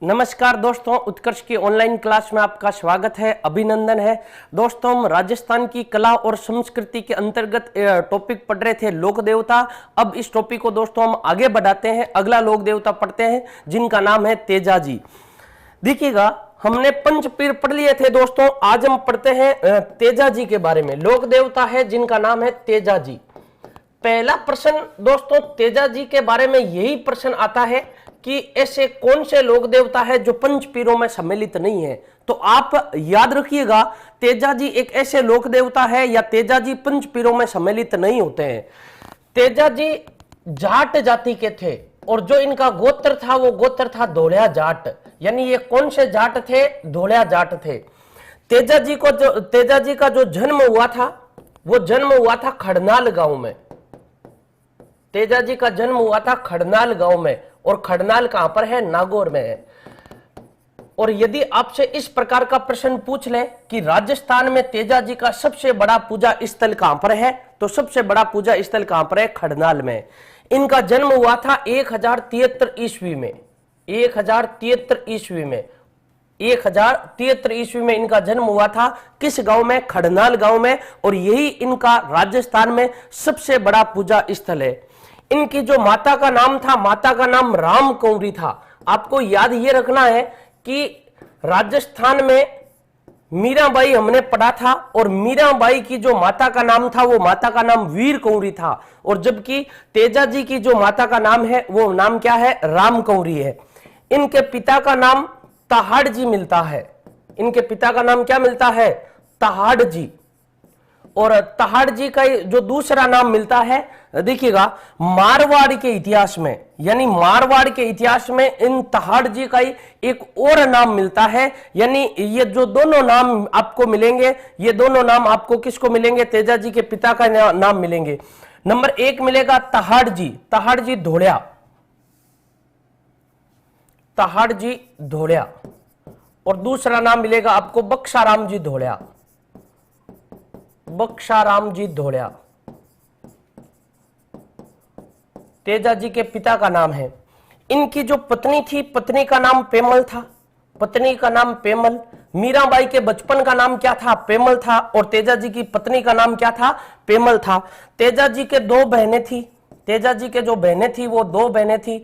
नमस्कार दोस्तों, उत्कर्ष की ऑनलाइन क्लास में आपका स्वागत है, अभिनंदन है। दोस्तों, हम राजस्थान की कला और संस्कृति के अंतर्गत टॉपिक पढ़ रहे थे लोक देवता। अब इस टॉपिक को दोस्तों हम आगे बढ़ाते हैं, अगला लोक देवता पढ़ते हैं जिनका नाम है तेजाजी। देखिएगा, हमने पंचपीर पढ़ लिए थे दोस्तों, आज हम पढ़ते हैं तेजाजी के बारे में। लोक देवता है जिनका नाम है तेजाजी। पहला प्रश्न दोस्तों तेजाजी के बारे में यही प्रश्न आता है कि ऐसे कौन से लोक देवता है जो पंचपीरों में सम्मिलित नहीं है। तो आप याद रखिएगा, तेजाजी एक ऐसे लोक देवता है या तेजाजी पंचपीरों में सम्मिलित नहीं होते हैं। तेजाजी जाट जाति के थे और जो इनका गोत्र था वो गोत्र था धोलिया जाट। यानी ये कौन से जाट थे? धोलिया जाट थे। तेजाजी का जो जन्म हुआ था वो जन्म हुआ था खड़नाल गांव में। तेजाजी का जन्म हुआ था खड़नाल गांव में, और खड़नाल कहां पर है? नागौर में है। और यदि आपसे इस प्रकार का प्रश्न पूछ ले कि राजस्थान में तेजाजी का सबसे बड़ा पूजा स्थल कहां पर है, तो सबसे बड़ा पूजा स्थल कहां पर है? खड़नाल में। इनका जन्म हुआ था 1073 ईस्वी में। 1073 ईस्वी में 1073 ईस्वी में इनका जन्म हुआ था। किस गांव में? खड़नाल गांव में। और यही इनका राजस्थान में सबसे बड़ा पूजा स्थल है। इनकी जो माता का नाम था, माता का नाम राम कौरी था। आपको याद ये रखना है कि राजस्थान में मीराबाई हमने पढ़ा था, और मीराबाई की जो माता का नाम था वो माता का नाम वीर कौरी था। और जबकि तेजाजी की जो माता का नाम है वो नाम क्या है? राम कौरी है। इनके पिता का नाम तहाड़ जी मिलता है। इनके पिता का नाम क्या मिलता है? तहाड़ जी। और तहाड़ जी का जो दूसरा नाम मिलता है, देखिएगा, मारवाड़ के इतिहास में, यानी मारवाड़ के इतिहास में इन तहाड़ जी का एक और नाम मिलता है। यानी ये जो दोनों नाम आपको मिलेंगे, ये दोनों नाम आपको किसको मिलेंगे? तेजाजी के पिता का नाम मिलेंगे। नंबर 1 मिलेगा तहाड़ जी धोलिया। तहाड़ जी धोलिया। और दूसरा नाम मिलेगा आपको बक्साराम जी धोलिया। बक्साराम जी धोलिया तेजाजी के पिता का नाम है। इनकी जो पत्नी थी, पत्नी का नाम पेमल था। पत्नी का नाम पेमल। मीराबाई के बचपन का नाम क्या था? पेमल था। और तेजाजी की पत्नी का नाम क्या था? पेमल था। तेजाजी के 2 बहनें थी। तेजाजी के जो बहनें थी वो 2 बहनें थी,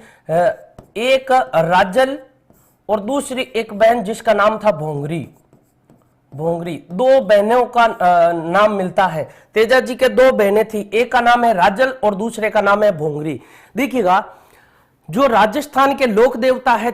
एक राजल और दूसरी एक बहन जिसका नाम था भोंगरी। 2 बहनों का नाम मिलता है। तेजाजी के 2 बहनें थी, एक का नाम है राजल और दूसरे का नाम है भोंगरी। देखिएगा, जो राजस्थान के लोक देवता है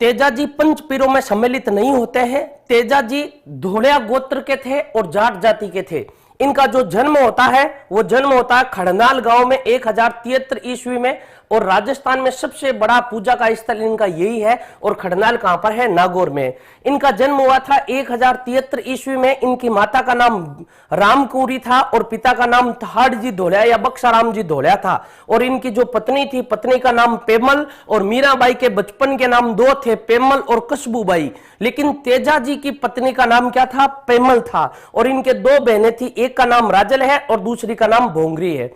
तेजाजी पंचपीरों में सम्मिलित नहीं होते हैं। तेजाजी धोलिया गोत्र के थे और जाट जाति के थे। इनका जो जन्म होता है वो जन्म होता है खड़नाल गांव में 1073 ईस्वी में। और राजस्थान में सबसे बड़ा पूजा का स्थल इनका यही है। और खड़नाल कहां पर है? नागौर में। इनका जन्म हुआ था 1073 ईस्वी में। इनकी माता का नाम रामकौरी था और पिता का नाम तहाड़ जी धोलिया या बक्साराम जी धोलिया था। और इनकी जो पत्नी थी, पत्नी का नाम पेमल। और मीराबाई के बचपन के नाम 2 थे, पेमल और खुशबूबाई। लेकिन तेजाजी की पत्नी का नाम क्या था? पेमल था। और इनके 2 बहनें थी, एक का नाम राजल है और दूसरी का नाम भोंगरी है।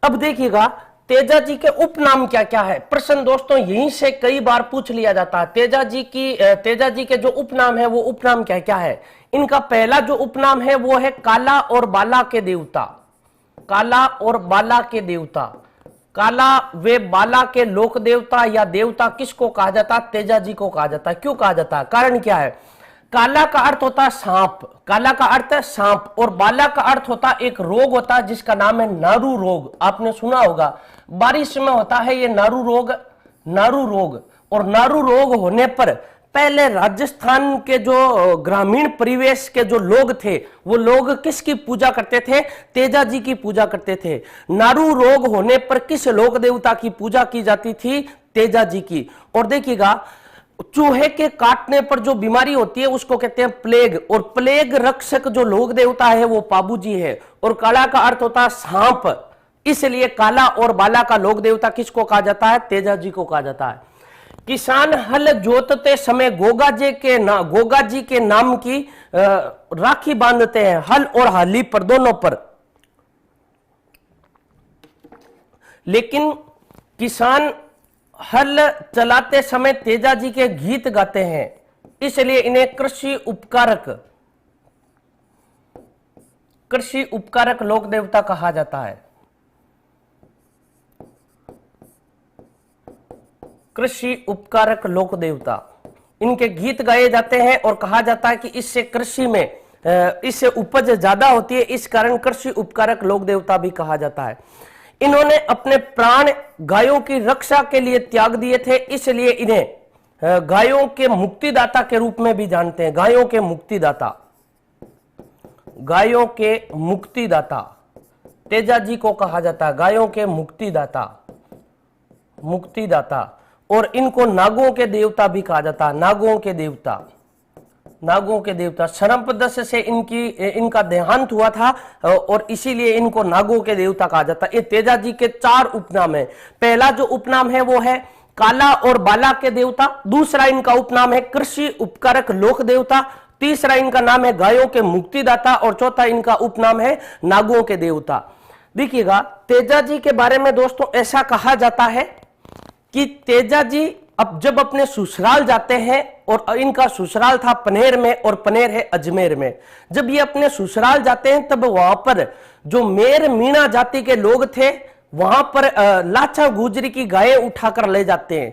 अब देखिएगा, तेजाजी के उपनाम क्या क्या है? प्रश्न दोस्तों यहीं से कई बार पूछ लिया जाता है। तेजाजी के जो उपनाम है वो उपनाम क्या क्या है? इनका पहला जो उपनाम है वो है काला और बाला के देवता। काला और बाला के देवता। काला वे बाला के लोक देवता या देवता किसको कहा जाता? तेजाजी को कहा जाता। क्यों कहा जाता? कारण क्या है? काला का अर्थ होता है सांप। काला का अर्थ है सांप। और बाला का अर्थ होता है एक रोग होता है जिसका नाम है नारू रोग। आपने सुना होगा, बारिश में होता है ये नारू रोग। और नारू रोग होने पर पहले राजस्थान के जो ग्रामीण परिवेश के जो लोग थे वो लोग किसकी पूजा करते थे? तेजाजी की पूजा करते थे। नारू रोग होने पर किस लोक देवता की पूजा की जाती थी? तेजाजी की। और देखिएगा, चूहे के काटने पर जो बीमारी होती है उसको कहते हैं प्लेग। और प्लेग रक्षक जो लोक देवता है वो पाबूजी है। और काला का अर्थ होता है सांप, इसलिए काला और बाला का लोक देवता किसको कहा जाता है? तेजाजी को कहा जाता है। किसान हल जोतते समय गोगा जी के नाम की राखी बांधते हैं, हल और हाली पर, दोनों पर। लेकिन किसान हल चलाते समय तेजा जी के गीत गाते हैं, इसलिए इन्हें कृषि उपकारक लोक देवता कहा जाता है। कृषि उपकारक लोक देवता, इनके गीत गाए जाते हैं और कहा जाता है कि इससे कृषि में इससे उपज ज्यादा होती है, इस कारण कृषि उपकारक लोक देवता भी कहा जाता है। इन्होंने अपने प्राण गायों की रक्षा के लिए त्याग दिए थे, इसलिए इन्हें गायों के मुक्तिदाता के रूप में भी जानते हैं। गायों के मुक्तिदाता, गायों के मुक्तिदाता तेजा जी को कहा जाता है, गायों के मुक्तिदाता। और इनको नागों के देवता भी कहा जाता है, नागों के देवता। सर्पदंश से इनका देहांत हुआ था और इसीलिए इनको नागों के देवता कहा जाता है। ये तेजा जी के 4 उपनाम है। पहला जो उपनाम है वो है काला और बाला के देवता, दूसरा इनका उपनाम है कृषि उपकारक लोक देवता, तीसरा इनका नाम है गायों के मुक्तिदाता और चौथा इनका उपनाम है नागों के देवता। देखिएगा तेजा जी के बारे में दोस्तों ऐसा कहा जाता है कि तेजा जी अब जब अपने ससुराल जाते हैं, और इनका ससुराल था पनेर में और पनेर है अजमेर में, जब ये अपने ससुराल जाते हैं तब वहां पर जो मेर मीणा जाति के लोग थे वहां पर लाचा गुजरी की गायें उठाकर ले जाते हैं।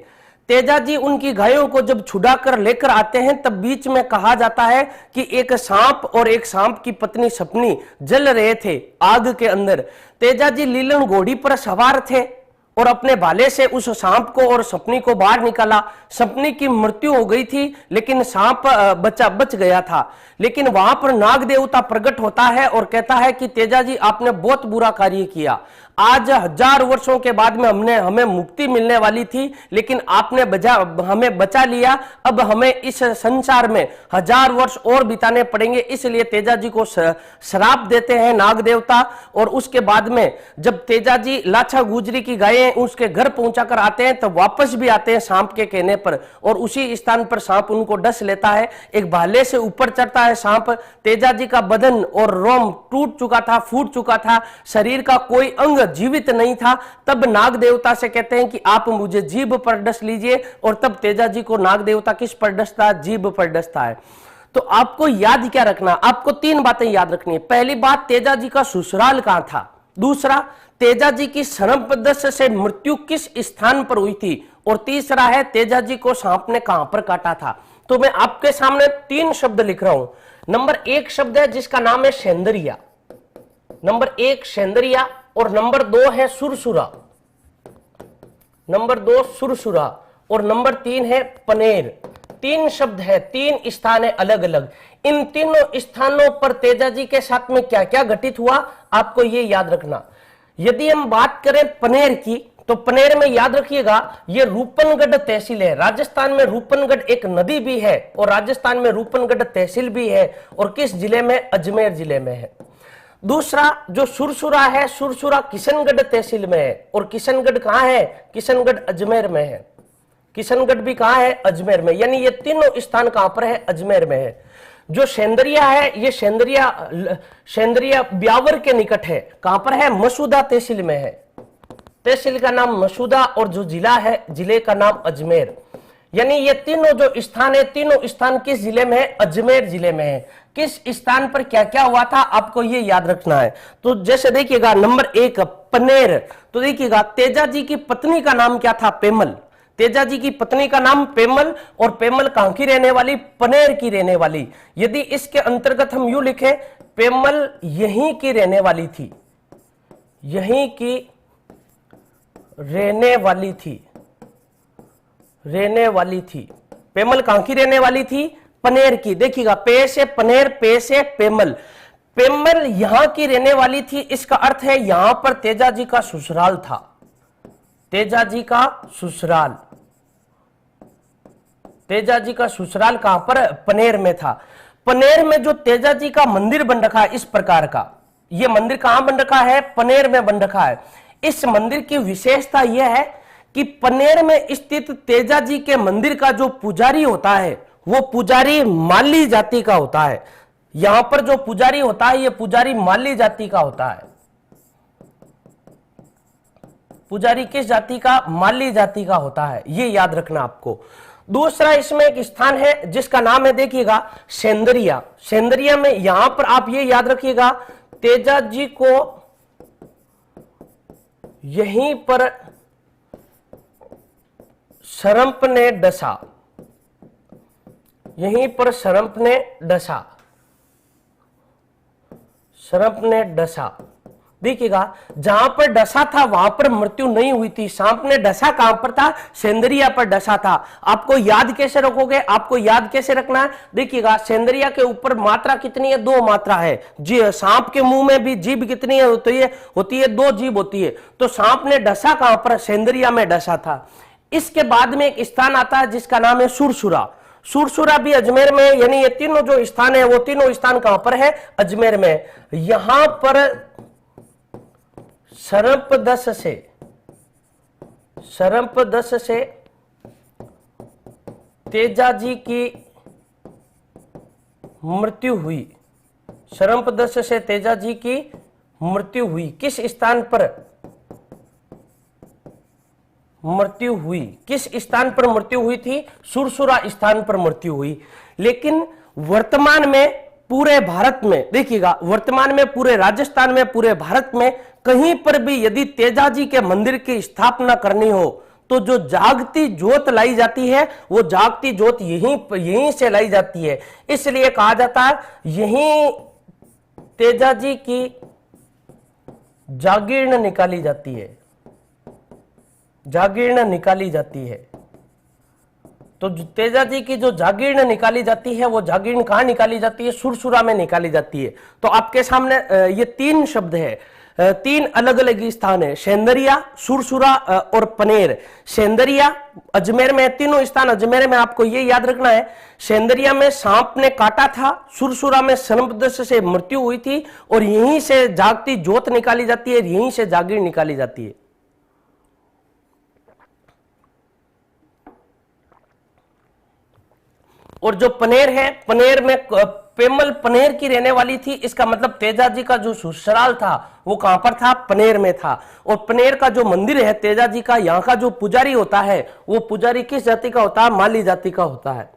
तेजा जी उनकी गायों को जब छुड़ा कर लेकर आते हैं तब बीच में कहा जाता है कि एक सांप और एक सांप की पत्नी सपनी जल रहे थे आग के अंदर। तेजा जी लीलन घोड़ी पर सवार थे और अपने भाले से उस सांप को और सपनी को बाहर निकाला। सपनी की मृत्यु हो गई थी लेकिन सांप बच गया था। लेकिन वहां पर नाग देवता प्रकट होता है और कहता है कि तेजा जी आपने बहुत बुरा कार्य किया, आज 1000 वर्षों के बाद में हमें मुक्ति मिलने वाली थी लेकिन आपने हमें बचा लिया, अब हमें इस संसार में 1000 वर्ष और बिताने पड़ेंगे। इसलिए तेजा जी को श्राप देते हैं नाग देवता। और उसके बाद में जब तेजा जी लाछा गुजरी की गायें उसके घर पहुंचा कर आते हैं तब वापस भी आते हैं सांप के कहने पर, और उसी स्थान पर सांप उनको डस लेता है। एक भाले से ऊपर चढ़ता है सांप। तेजा जी का बदन और रोम टूट चुका था, फूट चुका था, शरीर का कोई अंग जीवित नहीं था। तब नाग देवता से कहते हैं कि आप मुझे जीभ पर डस लीजिए, और तब तेजा जी को नाग देवता किस पर डसता है? जीभ पर डसता है। तो आपको याद क्या रखना, आपको 3 बातें याद रखनी है। पहली बात, तेजा जी का ससुराल कहां था। दूसरा, तेजा जी की सर्पदंश से मृत्यु किस स्थान पर हुई थी। और तीसरा है तेजा जी को सांप ने कहां पर काटा था। तो मैं आपके सामने 3 शब्द लिख रहा हूं। नंबर 1 शब्द है जिसका नाम है सेंदरिया, नंबर 1 सेंदरिया, और नंबर 2 है सुरसुरा, नंबर 2 सुरसुरा, और नंबर 3 है पनेर। 3 शब्द है, 3 स्थान है अलग अलग। इन तीनों स्थानों पर तेजा जी के साथ में क्या क्या घटित हुआ आपको ये याद रखना। यदि हम बात करें पनेर की, तो पनेर में याद रखिएगा ये रूपनगढ़ तहसील है। राजस्थान में रूपनगढ़ एक नदी भी है और राजस्थान में रूपनगढ़ तहसील भी है, और किस जिले में? अजमेर जिले में है। दूसरा जो सुरसुरा है, सुरसुरा किशनगढ़ तहसील में है, और किशनगढ़ कहां है? किशनगढ़ अजमेर में है। किशनगढ़ भी कहां है? अजमेर में। यानी ये तीनों स्थान कहां पर है? अजमेर में है। जो सेंदरिया है, ये सेंदरिया ब्यावर के निकट है। कहां पर है? मसूदा तहसील में है। तहसील का नाम मसूदा और जो जिला है, जिले का नाम अजमेर। यानी ये तीनों जो स्थान है, तीनों स्थान किस जिले में है? अजमेर जिले में है। किस स्थान पर क्या क्या हुआ था आपको ये याद रखना है। तो जैसे देखिएगा नंबर 1 पनेर, तो देखिएगा तेजा जी की पत्नी का नाम क्या था? पेमल। तेजा जी की पत्नी का नाम पेमल, और पेमल कहां की रहने वाली? पनेर की रहने वाली। यदि इसके अंतर्गत हम यूं लिखें, पेमल यहीं की रहने वाली थी, यहीं की रहने वाली थी, रहने वाली थी। पेमल कहां की रहने वाली थी? पनेर की। देखिएगा पे से पनेर, पे से पेमल। पेमल यहां की रहने वाली थी, इसका अर्थ है यहां पर तेजा जी का ससुराल था। तेजा जी का ससुराल, तेजा जी का ससुराल कहां पर? पनेर में था। पनेर में जो तेजा जी का मंदिर बन रखा है इस प्रकार का, यह मंदिर कहां बन रखा है? पनेर में बन रखा है। इस मंदिर की विशेषता यह है कि पनेर में स्थित तेजा जी के मंदिर का जो पुजारी होता है वो पुजारी माली जाति का होता है। यहां पर जो पुजारी होता है ये पुजारी माली जाति का होता है। पुजारी किस जाति का? माली जाति का होता है, ये याद रखना आपको। दूसरा इसमें एक स्थान है जिसका नाम है, देखिएगा, सेंदरिया। सेंदरिया में यहां पर आप ये याद रखिएगा, तेजाजी को यहीं पर शरंप ने डसा, यहीं पर शरंप ने डसा, शरंप ने डसा। देखिएगा, जहां पर डसा था वहां पर मृत्यु नहीं हुई थी। सांप ने डसा कहां पर था? सेंदरिया पर डसा था। आपको याद कैसे रखोगे? आपको याद कैसे रखना है? देखिएगा, सेंदरिया के ऊपर मात्रा कितनी है? 2 मात्रा है जी। सांप के मुंह में भी जीभ कितनी है? होती है 2 जीभ होती है। तो सांप ने डसा कहां पर? सेंदरिया में डसा था। इसके बाद में एक स्थान आता है जिसका नाम है सुरसुरा। सुरसुरा भी अजमेर में, यानी ये तीनों जो स्थान है वो तीनों स्थान कहां पर है? अजमेर में। यहां पर शरंपदस से तेजाजी की मृत्यु हुई। शरंपदस से तेजाजी की मृत्यु हुई। किस स्थान पर मृत्यु हुई? किस स्थान पर मृत्यु हुई थी? सुरसुरा स्थान पर मृत्यु हुई। लेकिन वर्तमान में पूरे भारत में, देखिएगा, वर्तमान में पूरे राजस्थान में, पूरे भारत में कहीं पर भी यदि तेजाजी के मंदिर की स्थापना करनी हो तो जो जागती ज्योत लाई जाती है वो जागती ज्योत यहीं से लाई जाती है। इसलिए कहा जाता है यहीं तेजाजी की जागीर्ण निकाली जाती है, जागीर्ण निकाली जाती है। तो तेजाजी की जो जागीर्ण निकाली जाती है वो जागीर्ण कहां निकाली जाती है? सुरसुरा में निकाली जाती है। तो आपके सामने ये 3 शब्द है, 3 अलग अलग स्थान है, सेंदरिया, सुरसुरा और पनेर। सेंदरिया अजमेर में, तीनों स्थान अजमेर में। आपको ये याद रखना है, सेंदरिया में सांप ने काटा था, सुरसुरा में सर्पदंश से मृत्यु हुई थी और यहीं से जागती ज्योत निकाली जाती है, यहीं से जागीर निकाली जाती है। और जो पनेर है, पनेर में पेमल पनेर की रहने वाली थी। इसका मतलब तेजाजी का जो ससुराल था वो कहां पर था? पनेर में था। और पनेर का जो मंदिर है तेजाजी का, यहां का जो पुजारी होता है वो पुजारी किस जाति का होता है? माली जाति का होता है।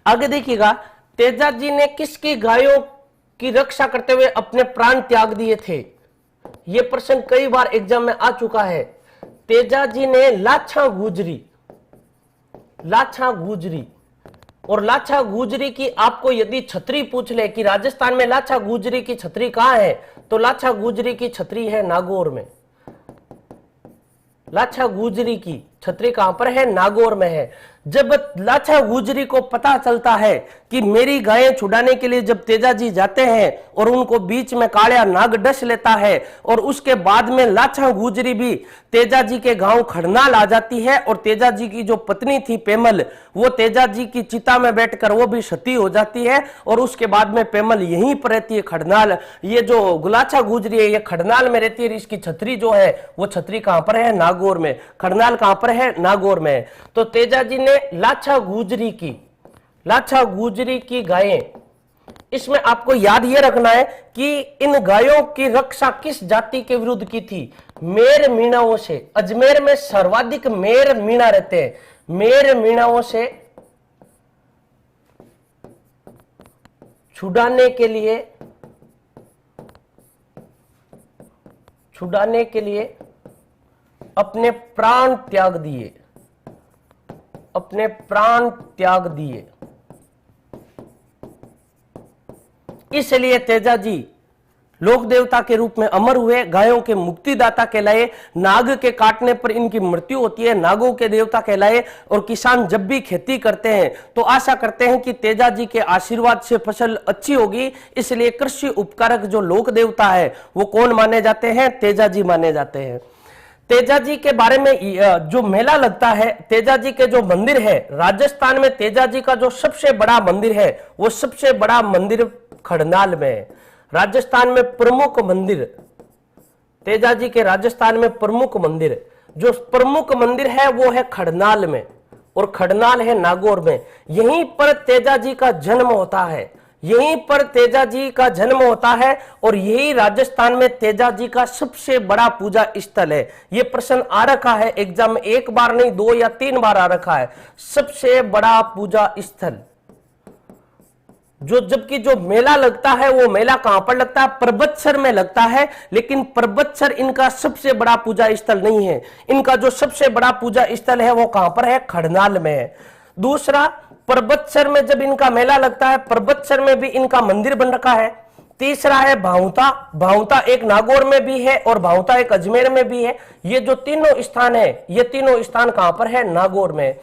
आगे देखिएगा, तेजाजी ने किसकी गायों की रक्षा करते हुए अपने प्राण त्याग दिए थे? यह प्रश्न कई बार एग्जाम में आ चुका है। तेजाजी ने लाछा गुजरी, लाछा गुजरी, और लाछा गुजरी की आपको यदि छतरी पूछ ले कि राजस्थान में लाछा गुजरी की छतरी कहां है, तो लाछा गुजरी की छतरी है नागौर में। लाछा गुजरी की छतरी कहां पर है? नागौर में है। जब लाछा गुजरी को पता चलता है कि मेरी गायें छुड़ाने के लिए जब तेजाजी जाते हैं और उनको बीच में कालिया नाग डस लेता है, और उसके बाद में लाछा गुजरी भी तेजाजी के गांव खड़नाल आ जाती है, और तेजाजी की जो पत्नी थी पेमल, वो तेजाजी की चिता में बैठकर वो भी सती हो जाती है, और उसके बाद में पेमल यहीं पर रहती है, खड़नाल। ये जो गुलाछा गुजरी है ये खड़नाल में रहती है। इसकी छतरी जो है वो छतरी कहां पर है? नागौर में। खड़नाल कहां पर है? नागौर में। तो तेजाजी ने लाछा गुजरी की गायें, इसमें आपको याद ये रखना है कि इन गायों की रक्षा किस जाति के विरुद्ध की थी? मेर मीणाओं से। अजमेर में सर्वाधिक मेर मीणा रहते हैं। मेर मीणाओं से छुड़ाने के लिए अपने प्राण त्याग दिए, अपने प्राण त्याग दिए। इसलिए तेजाजी लोक देवता के रूप में अमर हुए, गायों के मुक्तिदाता कहलाए। नाग के काटने पर इनकी मृत्यु होती है, नागों के देवता कहलाए। और किसान जब भी खेती करते हैं तो आशा करते हैं कि तेजाजी के आशीर्वाद से फसल अच्छी होगी। इसलिए कृषि उपकारक जो लोक देवता है वो कौन माने जाते हैं? तेजाजी माने जाते हैं। तेजाजी के बारे में जो मेला लगता है, तेजाजी के जो मंदिर है राजस्थान में, तेजाजी का जो सबसे बड़ा मंदिर है वो सबसे बड़ा मंदिर खड़नाल में है। राजस्थान में प्रमुख मंदिर, तेजाजी के राजस्थान में प्रमुख मंदिर, जो प्रमुख मंदिर है वो है खड़नाल में, और खड़नाल है नागौर में। यहीं पर तेजाजी का जन्म होता है, यहीं पर तेजा जी का जन्म होता है और यही राजस्थान में तेजा जी का सबसे बड़ा पूजा स्थल है। यह प्रश्न आ रखा है एग्जाम में, एक बार नहीं 2 या 3 बार आ रखा है। सबसे बड़ा पूजा स्थल जबकि जो मेला लगता है वो मेला कहां पर लगता है? परबतसर में लगता है, लेकिन परबतसर इनका सबसे बड़ा पूजा स्थल नहीं है। इनका जो सबसे बड़ा पूजा स्थल है वो कहां पर है? खड़नाल में है। दूसरा, परबतसर में जब इनका मेला लगता है, परबतसर में भी इनका मंदिर बन रखा है। तीसरा है भावता, भावता एक नागौर में भी है और भावता एक अजमेर में भी है। ये जो तीनों स्थान है, ये तीनों स्थान कहां पर है? नागौर में।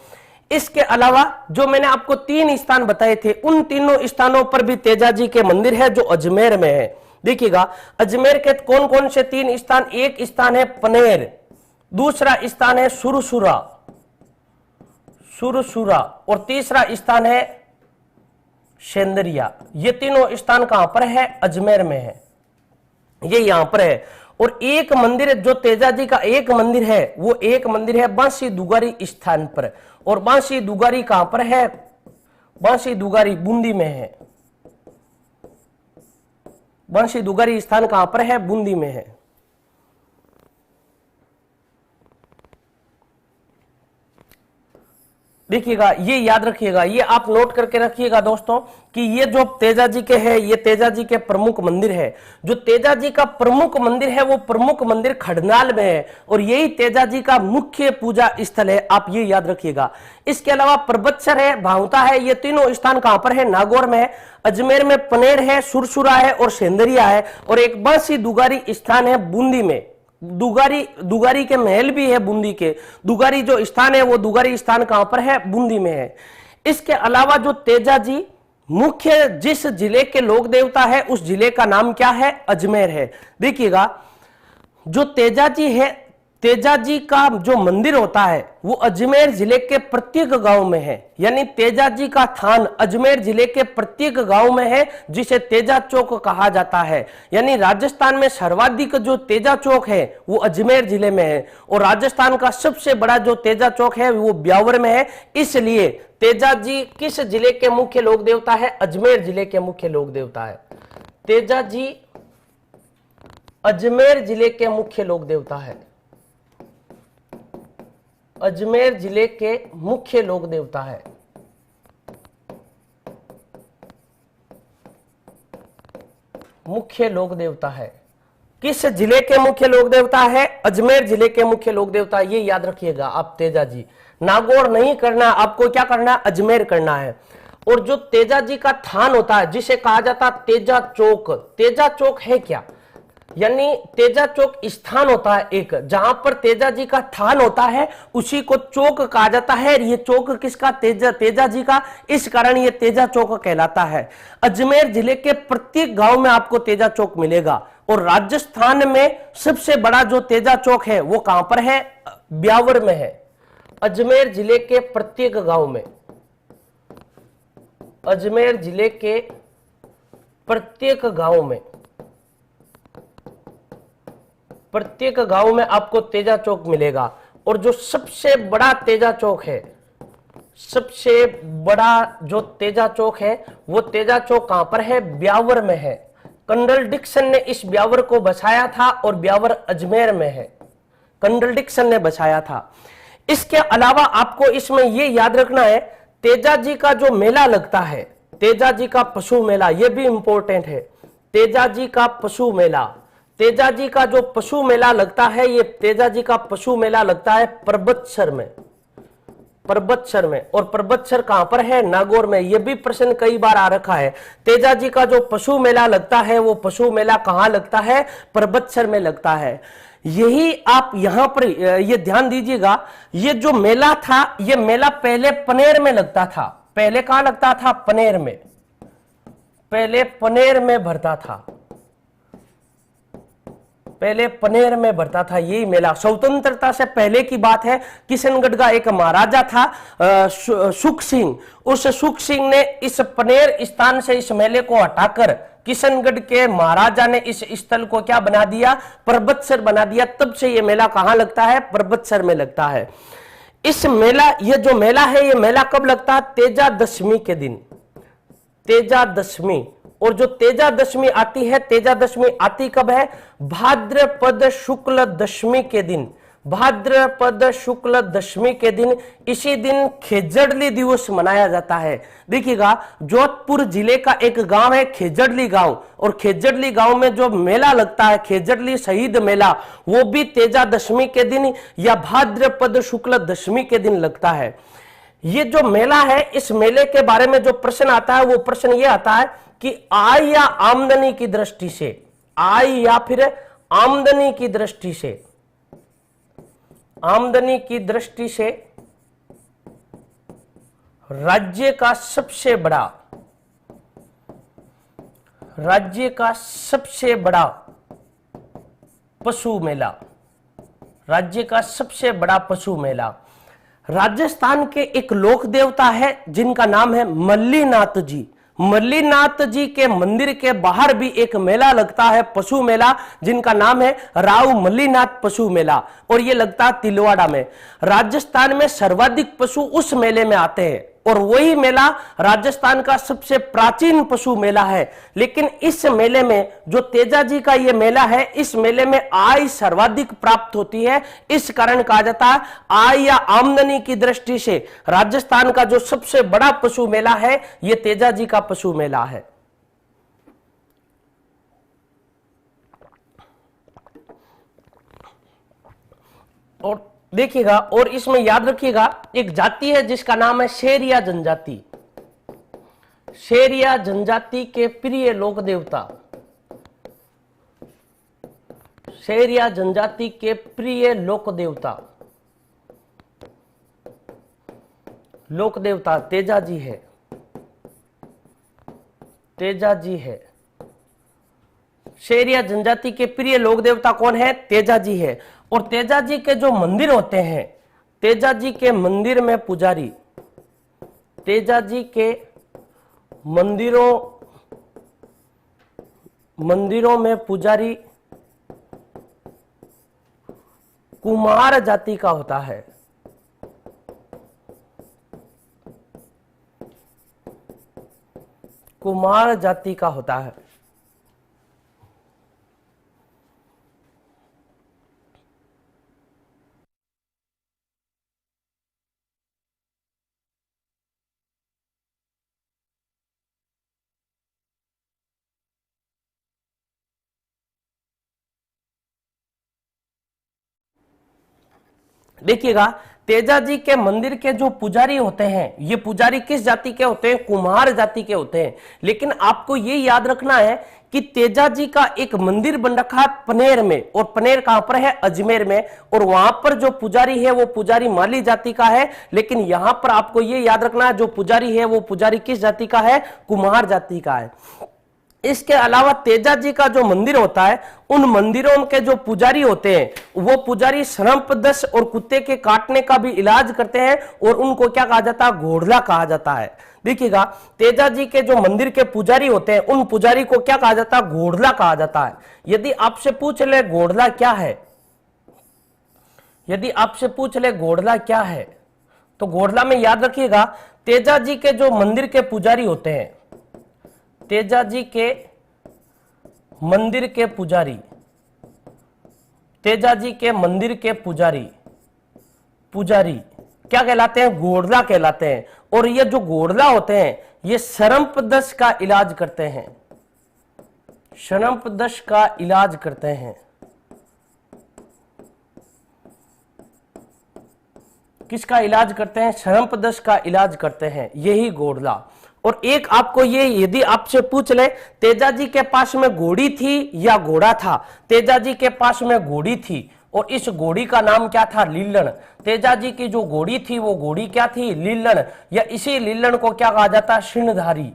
इसके अलावा जो मैंने आपको 3 स्थान बताए थे, उन तीनों स्थानों पर भी तेजा जी के मंदिर है जो अजमेर में है। देखिएगा, अजमेर के कौन कौन से 3 स्थान? एक स्थान है पनेर, दूसरा स्थान है सुरसुरा, और तीसरा स्थान है सेंदरिया। ये तीनों स्थान कहां पर है? अजमेर में है, ये यहां पर है। और एक मंदिर जो तेजा जी का एक मंदिर है, वो एक मंदिर है बांसी दुगारी स्थान पर। और बांसी दुगारी कहां पर है? बांसी दुगारी बूंदी में है। बांसी दुगारी स्थान कहां पर है? बूंदी में है। देखिएगा, ये याद रखिएगा, ये आप नोट करके रखिएगा दोस्तों कि ये जो तेजा जी के है, ये तेजा जी के प्रमुख मंदिर है। जो तेजा जी का प्रमुख मंदिर है वो प्रमुख मंदिर खड़नाल में है और यही तेजा जी का मुख्य पूजा स्थल है, आप ये याद रखिएगा। इसके अलावा परबतसर है, भावता है, ये तीनों स्थान कहां पर है? नागौर में है। अजमेर में पनेर है, सुरसुरा है और सेंदरिया है, और एक बांसी दुगारी स्थान है बूंदी में। दुगारी के महल भी है बूंदी के। दुगारी जो स्थान है वो दुगारी स्थान कहां पर है? बूंदी में है। इसके अलावा जो तेजा जी मुख्य जिस जिले के लोक देवता है उस जिले का नाम क्या है? अजमेर है। देखिएगा, जो तेजा जी है, तेजा जी का जो मंदिर होता है वो अजमेर जिले के प्रत्येक गांव में है। यानी तेजा जी का थान अजमेर जिले के प्रत्येक गांव में है, जिसे तेजा चौक कहा जाता है। यानी राजस्थान में सर्वाधिक जो तेजा चौक है वो अजमेर जिले में है, और राजस्थान का सबसे बड़ा जो तेजा चौक है वो ब्यावर में है। इसलिए तेजा जी किस जिले के मुख्य लोक देवता है? अजमेर जिले के मुख्य लोक देवता है। तेजा जी अजमेर जिले के मुख्य लोक देवता है। अजमेर जिले के मुख्य लोक देवता है। मुख्य लोक देवता है। किस जिले के मुख्य लोक देवता है? अजमेर जिले के मुख्य लोक देवता। ये याद रखिएगा आप, तेजा जी नागौर नहीं करना, आपको क्या करना है? अजमेर करना है। और जो तेजा जी का थान होता है जिसे कहा जाता है तेजा चौक, तेजा चौक है क्या? यानी तेजा चौक स्थान होता है एक, जहां पर तेजा जी का थान होता है उसी को चौक कहा जाता है। ये चौक किसका? तेजा जी का, इस कारण ये तेजा चौक कहलाता है। अजमेर जिले के प्रत्येक गांव में आपको तेजा चौक मिलेगा। और राजस्थान में सबसे बड़ा जो तेजा चौक है वो कहां पर है? ब्यावर में है। अजमेर जिले के प्रत्येक गांव में, अजमेर जिले के प्रत्येक गांव में, प्रत्येक गांव में आपको तेजा चौक मिलेगा। और जो सबसे बड़ा तेजा चौक है, सबसे बड़ा जो तेजा चौक है वो तेजा चौक कहां पर है? ब्यावर में है। कंडल डिक्सन ने इस ब्यावर को बसाया था और ब्यावर अजमेर में है। कंडल डिक्सन ने बसाया था। इसके अलावा आपको इसमें यह याद रखना है, तेजा जी का जो मेला लगता है, तेजा जी का पशु मेला, यह भी इंपॉर्टेंट है। तेजा जी का पशु मेला, तेजा जी का जो पशु मेला लगता है, ये तेजा जी का पशु मेला लगता है परबतसर में। परबतसर में, और परबतसर कहां पर है? नागौर में। यह भी प्रश्न कई बार आ रखा है। तेजा जी का जो पशु मेला लगता है वो पशु मेला कहां लगता है? परबतसर में लगता है। यही आप यहां पर ये ध्यान दीजिएगा, ये जो मेला था ये मेला पहले पनेर में लगता था। पहले कहां लगता था? पनेर में। पहले पनेर में भरता था, पहले पनेर में भरता था यही मेला। स्वतंत्रता से पहले की बात है। किशनगढ़ का एक महाराजा था सुख सिंह, उस सुख सिंह ने इस पनेर स्थान से इस मेले को हटाकर किशनगढ़ के महाराजा ने इस स्थल को क्या बना दिया? परबतसर बना दिया। तब से ये मेला कहां लगता है? परबतसर में लगता है। इस मेला, ये जो मेला है ये मेला कब लगता है? तेजा दशमी के दिन। तेजा दशमी। और जो तेजा दशमी आती है, तेजा दशमी आती कब है? भाद्रपद शुक्ल दशमी के दिन। भाद्रपद शुक्ल दशमी के दिन, इसी दिन खेजड़ली दिवस मनाया जाता है। देखिएगा, जोधपुर जिले का एक गांव है खेजड़ली गांव, और खेजड़ली गांव में जो मेला लगता है, खेजड़ली शहीद मेला, वो भी तेजा दशमी के दिन या भाद्रपद शुक्ल दशमी के दिन लगता है। ये जो मेला है, इस मेले के बारे में जो प्रश्न आता है, वो प्रश्न ये आता है कि आय या आमदनी की दृष्टि से, आय या फिर आमदनी की दृष्टि से, आमदनी की दृष्टि से राज्य का सबसे बड़ा, राज्य का सबसे बड़ा पशु मेला, राज्य का सबसे बड़ा पशु मेला राजस्थान के एक लोक देवता है जिनका नाम है मल्लीनाथ जी। मल्लीनाथ जी के मंदिर के बाहर भी एक मेला लगता है, पशु मेला, जिनका नाम है राव मल्लीनाथ पशु मेला, और ये लगता है तिलवाड़ा में। राजस्थान में सर्वाधिक पशु उस मेले में आते हैं, और वही मेला राजस्थान का सबसे प्राचीन पशु मेला है। लेकिन इस मेले में, जो तेजा जी का ये मेला है, इस मेले में आय सर्वाधिक प्राप्त होती है। इस कारण कहा जाता है आय या आमदनी की दृष्टि से राजस्थान का जो सबसे बड़ा पशु मेला है, ये तेजा जी का पशु मेला है। और देखिएगा, और इसमें याद रखिएगा, एक जाति है जिसका नाम है शेरिया जनजाति। शेरिया जनजाति के प्रिय लोक देवता, शेरिया जनजाति के प्रिय लोक देवता, लोक देवता तेजा जी है, तेजा जी है। शेरिया जनजाति के प्रिय लोक देवता कौन है? तेजा जी है। और तेजा जी के जो मंदिर होते हैं, तेजा जी के मंदिर में पुजारी, तेजा जी के मंदिरों में पुजारी कुमार जाति का होता है। कुमार जाति का होता है। देखिएगा, तेजा जी के मंदिर के जो पुजारी होते हैं, ये पुजारी किस जाति के होते हैं? कुम्हार जाति के होते हैं। लेकिन आपको ये याद रखना है कि तेजा जी का एक मंदिर बन रखा है पनेर में, और पनेर कहां पर है? अजमेर में। और वहां पर जो पुजारी है, वो पुजारी माली जाति का है। लेकिन यहां पर आपको ये याद रखना है, जो पुजारी है, वो पुजारी किस जाति का है? कुम्हार जाति का है। इसके अलावा तेजा जी का जो मंदिर होता है, उन मंदिरों के जो पुजारी होते हैं, वो पुजारी सर्पदंश और कुत्ते के काटने का भी इलाज करते हैं, और उनको क्या कहा जाता है? घोड़ला कहा जाता है। देखिएगा, तेजा जी के जो मंदिर के पुजारी होते हैं, उन पुजारी को क्या कहा जाता है? घोड़ला कहा जाता है। यदि आपसे पूछ ले घोड़ला क्या है, यदि आपसे पूछ ले घोड़ला क्या है, तो घोड़ला में याद रखिएगा, तेजा जी के जो मंदिर के पुजारी होते हैं, तेजा जी के मंदिर के पुजारी, तेजा जी के मंदिर के पुजारी, पुजारी क्या कहलाते हैं? घोड़ला कहलाते हैं। और ये जो घोड़ला होते हैं, ये सर्पदंश का इलाज करते हैं, सर्पदंश का इलाज करते हैं। किसका इलाज करते हैं? सर्पदंश का इलाज करते हैं, यही घोड़ला। और एक आपको ये, यदि आपसे पूछ ले तेजा जी के पास में घोड़ी थी या घोड़ा था, तेजा जी के पास में घोड़ी थी, और इस घोड़ी का नाम क्या था? लीलन। तेजा जी की जो घोड़ी थी, वो घोड़ी क्या थी? लीलन। या इसी लीलन को क्या कहा जाता है? सिंहधारी।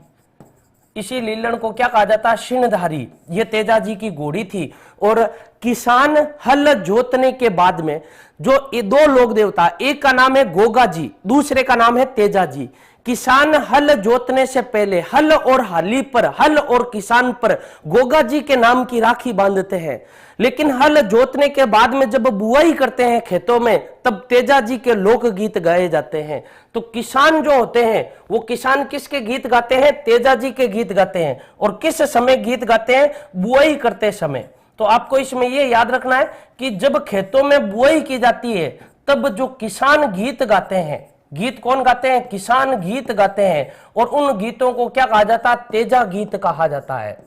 इसी लीलन को क्या कहा जाता है? सिंहधारी। ये तेजा जी की घोड़ी थी। और किसान हल जोतने के बाद में जो ये दो लोक देवता, एक का नाम है गोगा जी, दूसरे का नाम है तेजा जी। किसान हल जोतने से पहले हल और हाली पर, हल और किसान पर गोगा जी के नाम की राखी बांधते हैं। लेकिन हल जोतने के बाद में जब बुआई करते हैं खेतों में, तब तेजा जी के लोक गीत गाए जाते हैं। तो किसान जो होते हैं वो किसान किसके गीत गाते हैं? तेजा जी के गीत गाते हैं। और किस समय गीत गाते हैं? बुआई करते समय। तो आपको इसमें यह याद रखना है कि जब खेतों में बुआई की जाती है तब जो किसान गीत गाते हैं, गीत कौन गाते हैं? किसान गीत गाते हैं। और उन गीतों को क्या कहा जाता है? तेजा गीत कहा जाता है।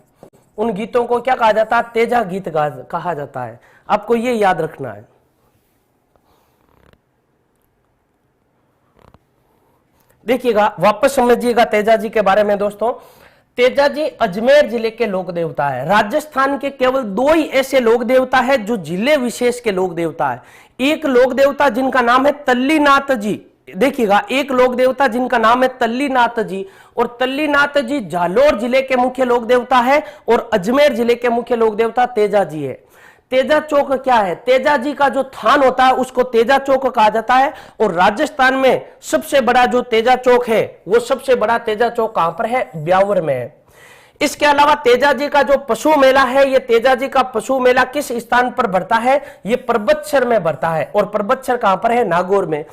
उन गीतों को क्या कहा जाता है? तेजा गीत कहा जाता है। आपको ये याद रखना है। देखिएगा, वापस समझिएगा तेजा जी के बारे में दोस्तों। तेजा जी अजमेर जिले के लोक देवता है। राजस्थान के केवल दो ही ऐसे लोक देवता है जो जिले विशेष के लोक देवता है। एक लोक देवता जिनका नाम है तल्लीनाथ जी, देखिएगा, एक लोक देवता जिनका नाम है तल्लीनाथ जी, और तल्लीनाथ जी जालोर जिले के मुख्य लोक देवता है, और अजमेर जिले के मुख्य लोक देवता तेजा जी है। तेजा चौक क्या है? तेजा जी का जो थान होता है उसको तेजा चौक कहा जाता है। और राजस्थान में सबसे बड़ा जो तेजा चौक है, वो सबसे बड़ा तेजा चौक कहां पर है? ब्यावर में है। इसके अलावा तेजा जी का जो पशु मेला है, ये तेजा जी का पशु मेला किस स्थान पर बढ़ता है? ये परबतसर में बढ़ता है। और परबतसर कहां पर है? नागौर में।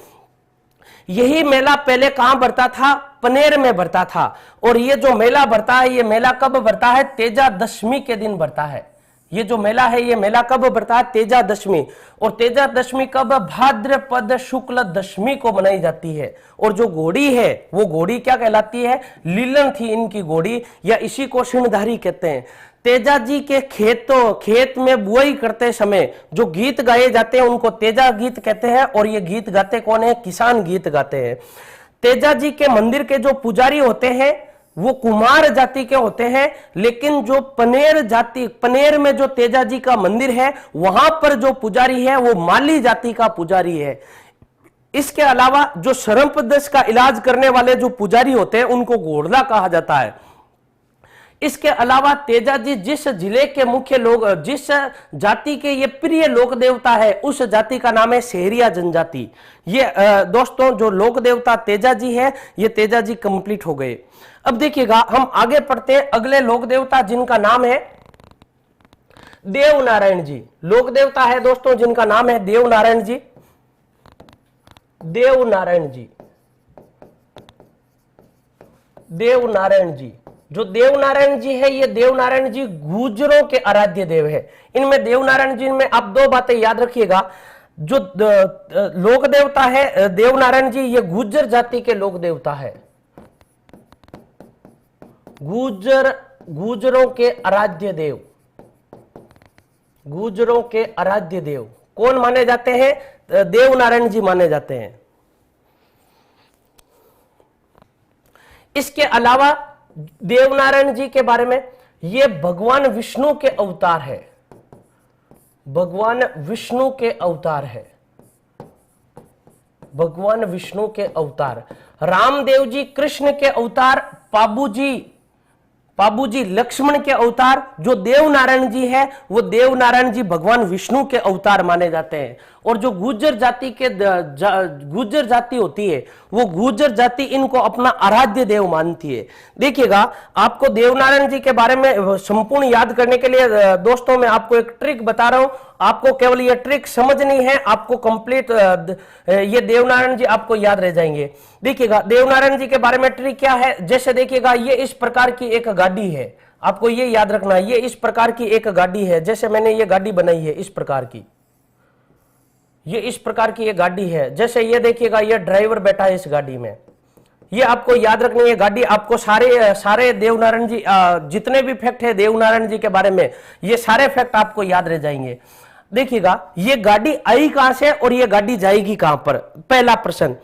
यही मेला पहले कहां बढ़ता था? पनेर में बढ़ता था। और ये जो मेला बढ़ता है, ये मेला कब बढ़ता है? तेजा दशमी के दिन बढ़ता है। ये जो मेला है, ये मेला कब बढ़ता है? तेजा दशमी। और तेजा दशमी कब? भाद्रपद शुक्ल दशमी को मनाई जाती है। और जो घोड़ी है, वो घोड़ी क्या कहलाती है? लीलन थी इनकी घोड़ी, या इसी को सिंहधारी कहते हैं। तेजा जी के खेत में बुआई करते समय जो गीत गाए जाते हैं उनको तेजा गीत कहते हैं। और ये गीत गाते कौन है? किसान गीत गाते हैं। तेजा जी के मंदिर के जो पुजारी होते हैं वो कुमार जाति के होते हैं। लेकिन जो पनेर में जो तेजा जी का मंदिर है, वहां पर जो पुजारी है वो माली जाति का पुजारी है। इसके अलावा जो सर्पदंश का इलाज करने वाले जो पुजारी होते हैं उनको घोड़ला कहा जाता है। इसके अलावा तेजा जी जिस जिले के मुख्य लोग, जिस जाति के ये प्रिय लोक देवता है, उस जाति का नाम है शहरिया जनजाति। ये दोस्तों जो लोक देवता तेजा जी है, ये तेजा जी कंप्लीट हो गए। अब देखिएगा, हम आगे पढ़ते हैं अगले लोक देवता जिनका नाम है देवनारायण जी। लोक देवता है दोस्तों जिनका नाम है देवनारायण जी। देवनारायण जी, देवनारायण जी, जो देवनारायण जी है, ये देवनारायण जी गुर्जरों के आराध्य देव है। इनमें देवनारायण जी में आप दो बातें याद रखिएगा। जो लोक देवता है देवनारायण जी, ये गुर्जर जाति के लोक देवता है। गुर्जरों के आराध्य देव, गुर्जरों के आराध्य देव कौन माने जाते हैं? देवनारायण जी माने जाते हैं। इसके अलावा देवनारायण जी के बारे में, ये भगवान विष्णु के अवतार है। भगवान विष्णु के अवतार है। भगवान विष्णु के अवतार। रामदेव जी कृष्ण के अवतार, पाबूजी लक्ष्मण के अवतार। जो देवनारायण जी है वो देवनारायण जी भगवान विष्णु के अवतार माने जाते हैं। और जो गुर्जर जाति होती है, वो गुर्जर जाति इनको अपना आराध्य देव मानती है। देखिएगा, आपको देवनारायण जी के बारे में संपूर्ण याद करने के लिए दोस्तों मैं आपको एक ट्रिक बता रहा हूं। आपको केवल ये ट्रिक समझनी है, आपको कंप्लीट ये देवनारायण जी आपको याद रह जाएंगे। देखिएगा, देवनारायण जी के बारे में ट्रिक क्या है। जैसे देखिएगा, ये इस प्रकार की एक गाड़ी है, आपको ये याद रखना है, ये इस प्रकार की एक गाड़ी है। जैसे मैंने ये गाड़ी बनाई है इस प्रकार की, ये इस प्रकार की ये गाड़ी है। जैसे ये देखिएगा, ये ड्राइवर बैठा है इस गाड़ी में। ये आपको याद रखनी है गाड़ी। आपको सारे देवनारायण जी जितने भी फैक्ट है देवनारायण जी के बारे में, ये सारे फैक्ट आपको याद रह जाएंगे। देखिएगा, ये गाड़ी आई कहां से और ये गाड़ी जाएगी कहां पर? पहला प्रश्न,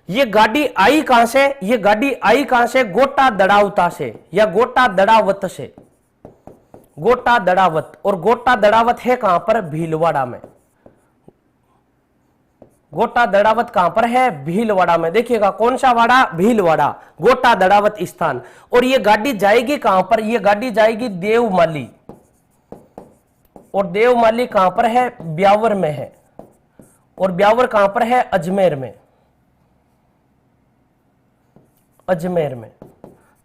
ये गाड़ी आई कहां से? ये गाड़ी आई कहां से? गोटा दड़ावता से या गोटा दड़ावत से। गोटा दड़ावत, और गोटा दड़ावत है कहां पर? भीलवाड़ा में। गोटा दड़ावत कहां पर है? भीलवाड़ा में। देखिएगा, कौन सा वाड़ा? भीलवाड़ा, गोटा दड़ावत स्थान। और ये गाड़ी जाएगी कहां पर? ये गाड़ी जाएगी देवमाली। और देवमाली कहां पर है? ब्यावर में है। और ब्यावर कहां पर है? अजमेर में। अजमेर में।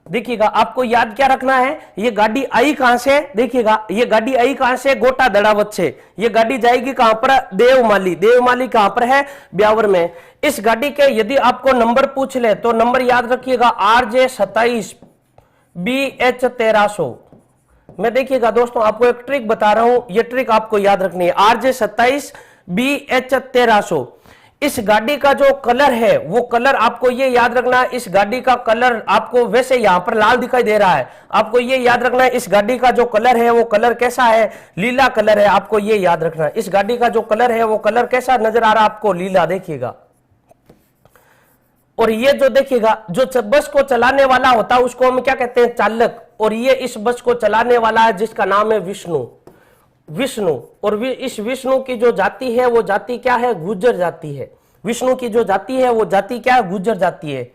देखिएगा आपको याद क्या रखना है, ये गाड़ी आई कहां से? देखिएगा ये गाड़ी आई कहां से? गोटा दड़ावत से। ये गाड़ी जाएगी कहां पर? देवमाली। देवमाली कहां पर है? ब्यावर में। इस गाड़ी के यदि आपको नंबर पूछ ले तो नंबर याद रखिएगा RJ27 BH 1300। मैं देखिएगा दोस्तों आपको एक ट्रिक बता रहा हूं, ये ट्रिक आपको याद रखनी है। RJ27 BH 1300। इस गाड़ी का जो कलर है वो कलर आपको ये याद रखना है, इस गाड़ी का कलर आपको वैसे यहां पर लाल दिखाई दे रहा है, आपको ये याद रखना है इस गाड़ी का जो कलर है वो कलर कैसा है? लीला कलर है। आपको ये याद रखना है इस गाड़ी का जो कलर है वो कलर कैसा नजर आ रहा है आपको? लीला। देखिएगा और ये जो देखिएगा जो बस को चलाने वाला होता है उसको हम क्या कहते हैं? चालक। और ये इस बस को चलाने वाला है जिसका नाम है विष्णु। विष्णु। और इस विष्णु की जो जाति है वो जाति क्या है? गुर्जर जाति है। विष्णु की जो जाति है वो जाति क्या है? गुर्जर जाति है।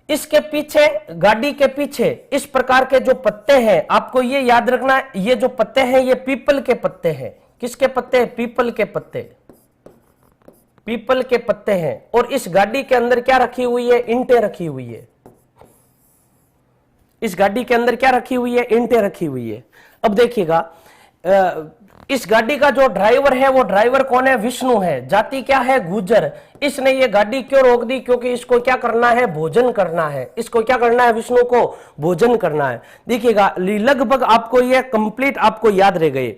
इसके पीछे, गाड़ी के पीछे इस प्रकार के जो पत्ते हैं आपको ये याद रखना है, ये जो पत्ते हैं ये पीपल के पत्ते हैं। किसके पत्ते हैं? पीपल के पत्ते। पीपल के पत्ते हैं। और इस गाड़ी के अंदर क्या रखी हुई है? ईंटें रखी हुई है। इस गाड़ी के अंदर क्या रखी हुई है? ईंटें रखी हुई है। अब देखिएगा इस गाड़ी का जो ड्राइवर है वो ड्राइवर कौन है? विष्णु है। जाति क्या है? गुर्जर। इसने ये गाड़ी क्यों रोक दी? क्योंकि इसको क्या करना है? भोजन करना है। इसको क्या करना है? विष्णु को भोजन करना है। देखिएगा लगभग आपको ये कंप्लीट आपको याद रह गए,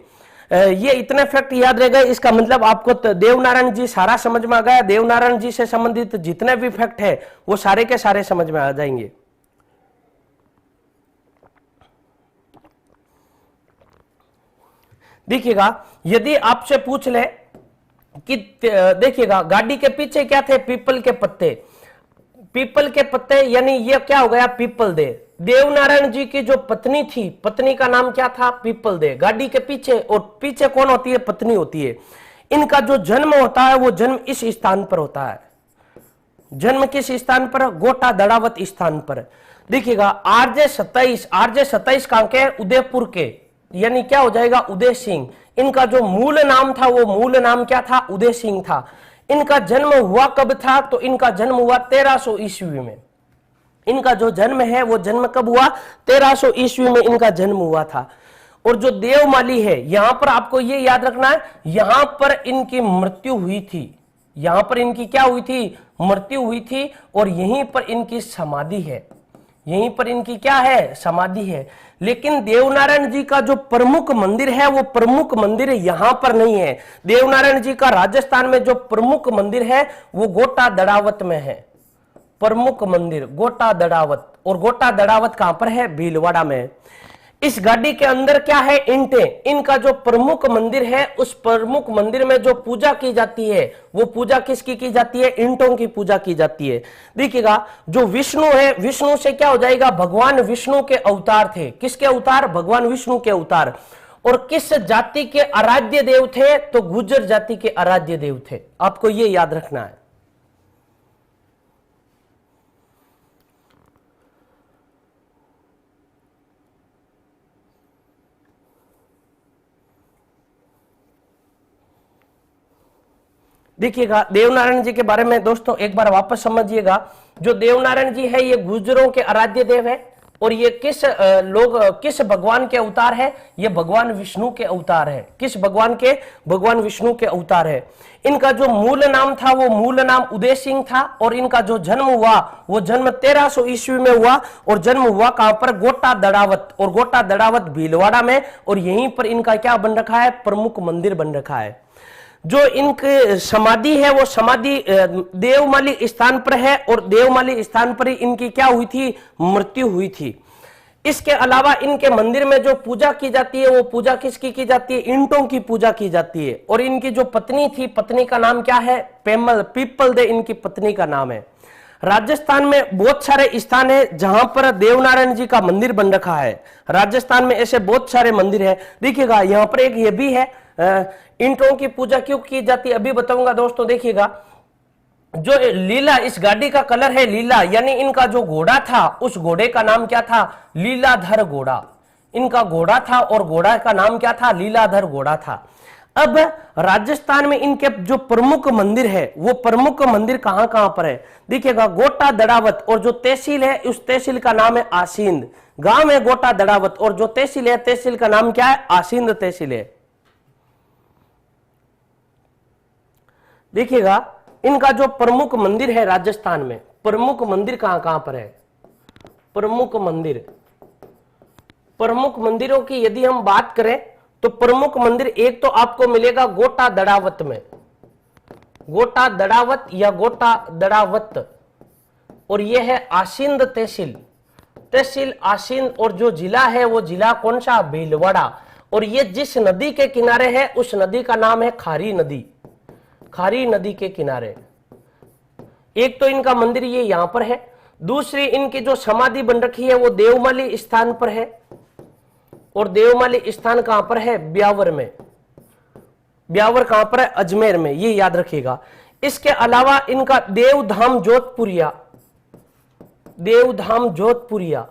ये इतने फैक्ट याद रह गए। इसका मतलब आपको देवनारायण जी सारा समझ में आ गया। देवनारायण जी से संबंधित जितने भी फैक्ट है वो सारे के सारे समझ में आ जाएंगे। देखिएगा यदि आपसे पूछ ले कि देखिएगा गाड़ी के पीछे क्या थे? पीपल के पत्ते। पीपल के पत्ते यानी ये क्या हो गया? People they. देवनारायण जी की जो पत्नी थी, पत्नी का नाम क्या था? People they. गाड़ी के पीछे, और पीछे कौन होती है? पत्नी होती है। इनका जो जन्म होता है वो जन्म इस स्थान पर होता है। जन्म किस स्थान पर? गोटा दड़ावत स्थान पर। देखिएगा RJ27 कहां के? उदयपुर के। यानी क्या हो जाएगा? उदय सिंह। इनका जो मूल नाम था वो मूल नाम क्या था? उदय सिंह था। इनका जन्म हुआ कब था? तो इनका जन्म हुआ 1300 ईस्वी में। इनका जो जन्म है वो जन्म कब हुआ? 1300 ईस्वी में इनका जन्म हुआ था। और जो देवमाली है यहां पर आपको ये याद रखना है, यहां पर इनकी मृत्यु हुई थी। यहां पर इनकी क्या हुई थी? मृत्यु हुई थी। और यहीं पर इनकी समाधि है। यहीं पर इनकी क्या है? समाधि है। लेकिन देवनारायण जी का जो प्रमुख मंदिर है वो प्रमुख मंदिर यहां पर नहीं है। देवनारायण जी का राजस्थान में जो प्रमुख मंदिर है वो गोटा दड़ावत में है। प्रमुख मंदिर गोटा दड़ावत। और गोटा दड़ावत कहां पर है? भीलवाड़ा में। इस गाड़ी के अंदर क्या है? ईंटें। इनका जो प्रमुख मंदिर है उस प्रमुख मंदिर में जो पूजा की जाती है वो पूजा किसकी की जाती है? ईंटों की पूजा की जाती है। देखिएगा जो विष्णु है, विष्णु से क्या हो जाएगा? भगवान विष्णु के अवतार थे। किसके अवतार? भगवान विष्णु के अवतार। और किस जाति के आराध्य देव थे? तो गुर्जर जाति के आराध्य देव थे। आपको ये याद रखना है। देखिएगा देवनारायण जी के बारे में दोस्तों एक बार वापस समझिएगा। जो देवनारायण जी है ये गुर्जरों के आराध्य देव है। और ये किस भगवान के अवतार है? ये भगवान विष्णु के अवतार है। किस भगवान के? भगवान विष्णु के अवतार है। इनका जो मूल नाम था वो मूल नाम उदय सिंह था। और इनका जो जन्म हुआ वो जन्म 1300 ईस्वी में हुआ। और जन्म हुआ कहां पर? गोटा दड़ावत। और गोटा दड़ावत भीलवाड़ा में। और यहीं पर इनका क्या बन रखा है? प्रमुख मंदिर बन रखा है। जो इनकी समाधि है वो समाधि देवमाली स्थान पर है। और देवमाली स्थान पर ही इनकी क्या हुई थी? मृत्यु हुई थी। इसके अलावा इनके मंदिर में जो पूजा की जाती है वो पूजा किसकी की जाती है? ईंटों की पूजा की जाती है। और इनकी जो पत्नी थी, पत्नी का नाम क्या है? पेमल। पीपल दे इनकी पत्नी का नाम है। राजस्थान में बहुत सारे स्थान है जहां पर देवनारायण जी का मंदिर बन रखा है। राजस्थान में ऐसे बहुत सारे मंदिर है। देखिएगा यहाँ पर एक ये भी है। ईंटों की पूजा क्यों की जाती है अभी बताऊंगा दोस्तों। देखिएगा जो लीला, इस गाड़ी का कलर है लीला। यानी इनका जो घोड़ा था उस घोड़े का नाम क्या था? लीलाधर घोड़ा। इनका घोड़ा था और घोड़ा का नाम क्या था, लीलाधर घोड़ा था। अब राजस्थान में इनके जो प्रमुख मंदिर है वो प्रमुख मंदिर कहां कहां पर है, देखिएगा गोटा दड़ावत, और जो तहसील है उस तहसील का नाम है आसींद। गांव है गोटा दड़ावत और जो तहसील है तहसील का नाम क्या है, आसींद तहसील है। देखिएगा इनका जो प्रमुख मंदिर है राजस्थान में, प्रमुख मंदिर कहां कहां पर है, प्रमुख मंदिर, प्रमुख मंदिरों की यदि हम बात करें तो प्रमुख मंदिर एक तो आपको मिलेगा गोटा दड़ावत में, गोटा दड़ावत या गोटा दड़ावत, और यह है आसींद तहसील, तहसील आसींद, और जो जिला है वो जिला कौन सा, भीलवाड़ा। और ये जिस नदी के किनारे है उस नदी का नाम है खारी नदी, खारी नदी के किनारे। एक तो इनका मंदिर ये यहां पर है, दूसरी इनकी जो समाधि बन रखी है वो देवमाली स्थान पर है, और देवमाली स्थान कहां पर है, ब्यावर में। ब्यावर कहां पर है, अजमेर में, ये याद रखिएगा। इसके अलावा इनका देवधाम जोधपुरिया, देवधाम जोधपुरिया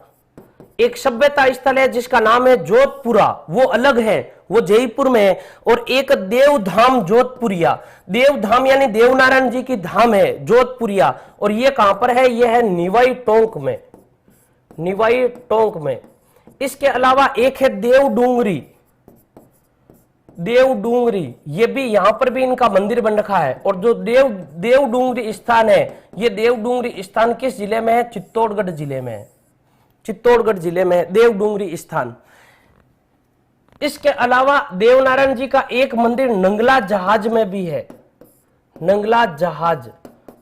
एक सभ्यता स्थल है जिसका नाम है जोधपुरा, वो अलग है, वो जयपुर में है। और एक देवधाम जोधपुरिया, देवधाम यानी देवनारायण जी की धाम है जोधपुरिया, और ये कहां पर है, ये है निवाई टोंक में, निवाई टोंक में। इसके अलावा एक है देवडूंगरी, देवडूंगरी, ये भी यहां पर भी इनका मंदिर बन रखा है। और जो देवडूंगरी स्थान है, ये देवडूंगरी स्थान किस जिले में है, चित्तौड़गढ़ जिले में है, चित्तौड़गढ़ जिले में देवडूंगरी स्थान। इसके अलावा देवनारायण जी का एक मंदिर नंगला जहाज में भी है, नंगला जहाज,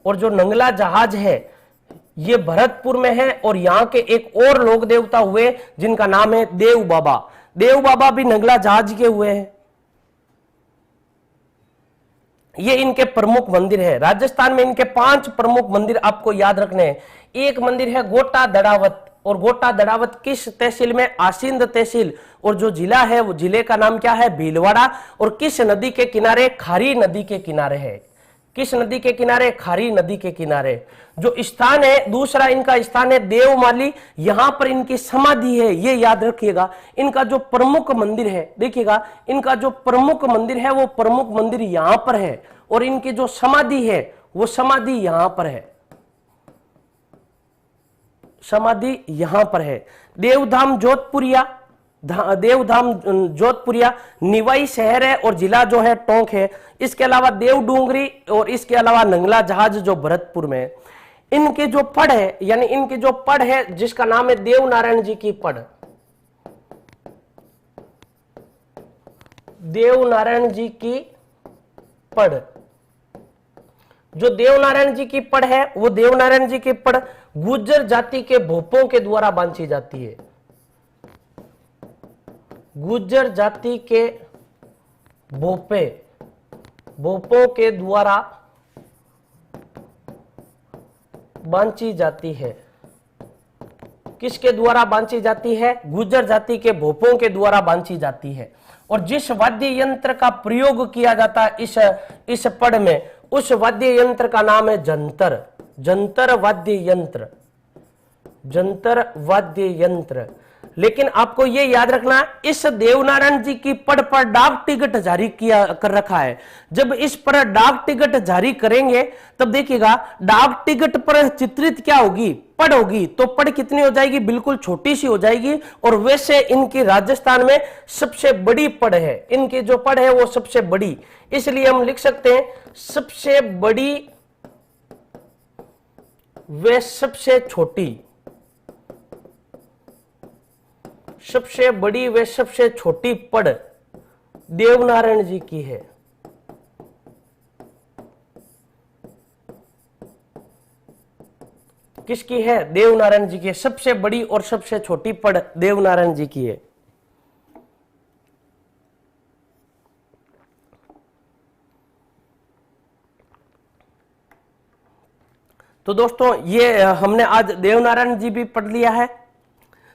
और जो नंगला जहाज है ये भरतपुर में है। और यहां के एक और लोक देवता हुए जिनका नाम है देव बाबा, देव बाबा भी नंगला जहाज के हुए हैं। ये इनके प्रमुख मंदिर है। राजस्थान में इनके 5 प्रमुख मंदिर आपको याद रखने हैं। एक मंदिर है गोटा दड़ावत, और गोटा दड़ावत किस तहसील में, आसींद तहसील, और जो जिला है वो जिले का नाम क्या है, भीलवाड़ा, और किस नदी के किनारे, खारी नदी के किनारे है। किस नदी के किनारे, खारी नदी के किनारे। जो स्थान है दूसरा इनका स्थान है देवमाली, यहां पर इनकी समाधि है, ये याद रखिएगा। इनका जो प्रमुख मंदिर है, देखिएगा इनका जो प्रमुख मंदिर है वो प्रमुख मंदिर यहां पर है, और इनकी जो समाधि है वो समाधि यहां पर है, समाधि यहां पर है। देवधाम जोधपुरिया, देवधाम जोधपुरिया निवाई शहर है और जिला जो है टोंक है। इसके अलावा देवडूंगरी, और इसके अलावा नंगला जहाज जो भरतपुर में है। इनके जो पढ़ है, यानी इनकी जो पढ़ है जिसका नाम है देवनारायण जी की पढ़, देवनारायण जी की पढ़, जो देवनारायण जी की पढ़ है वो देवनारायण जी की पढ़ गुर्जर जाति के भोपों के द्वारा बांधी जाती है, गुर्जर जाति के भोपे, भोपों के द्वारा बांधी जाती है। किसके द्वारा बांधी जाती है, गुर्जर जाति के भोपों के द्वारा बांधी जाती है। और जिस वाद्य यंत्र का प्रयोग किया जाता है इस पढ़ में, उस वाद्य यंत्र का नाम है जंतर, जंतर वाद्य यंत्र, जंतर वाद्य यंत्र। लेकिन आपको यह याद रखना, इस देवनारायण जी की पढ़ पर डाक टिकट जारी किया कर रखा है। जब इस पर डाक टिकट जारी करेंगे तब देखिएगा डाक टिकट पर चित्रित क्या होगी, पढ़ होगी। तो पढ़ कितनी हो जाएगी, बिल्कुल छोटी सी हो जाएगी। और वैसे इनकी राजस्थान में सबसे बड़ी पढ़ है, इनकी जो पढ़ है वो सबसे बड़ी, इसलिए हम लिख सकते हैं सबसे बड़ी व सबसे छोटी, सबसे बड़ी व सबसे छोटी पढ़ देवनारायण जी की है। किसकी है, देवनारायण जी की। सबसे बड़ी और सबसे छोटी पढ़ देवनारायण जी की है। तो दोस्तों ये हमने आज देवनारायण जी भी पढ़ लिया है।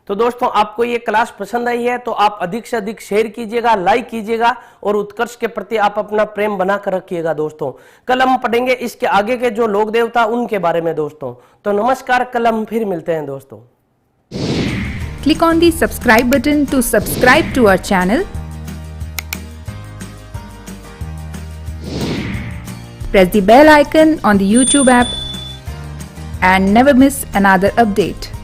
तो दोस्तों आपको ये क्लास पसंद आई है तो आप अधिक से अधिक शेयर कीजिएगा, लाइक कीजिएगा, और उत्कर्ष के प्रति आप अपना प्रेम बनाकर रखिएगा। दोस्तों कल हम पढ़ेंगे इसके आगे के जो लोक देवता उनके बारे में दोस्तों। तो नमस्कार, कल हम फिर मिलते हैं दोस्तों। Click on the subscribe button to subscribe to our channel. Press the bell icon on the YouTube app and never miss another update.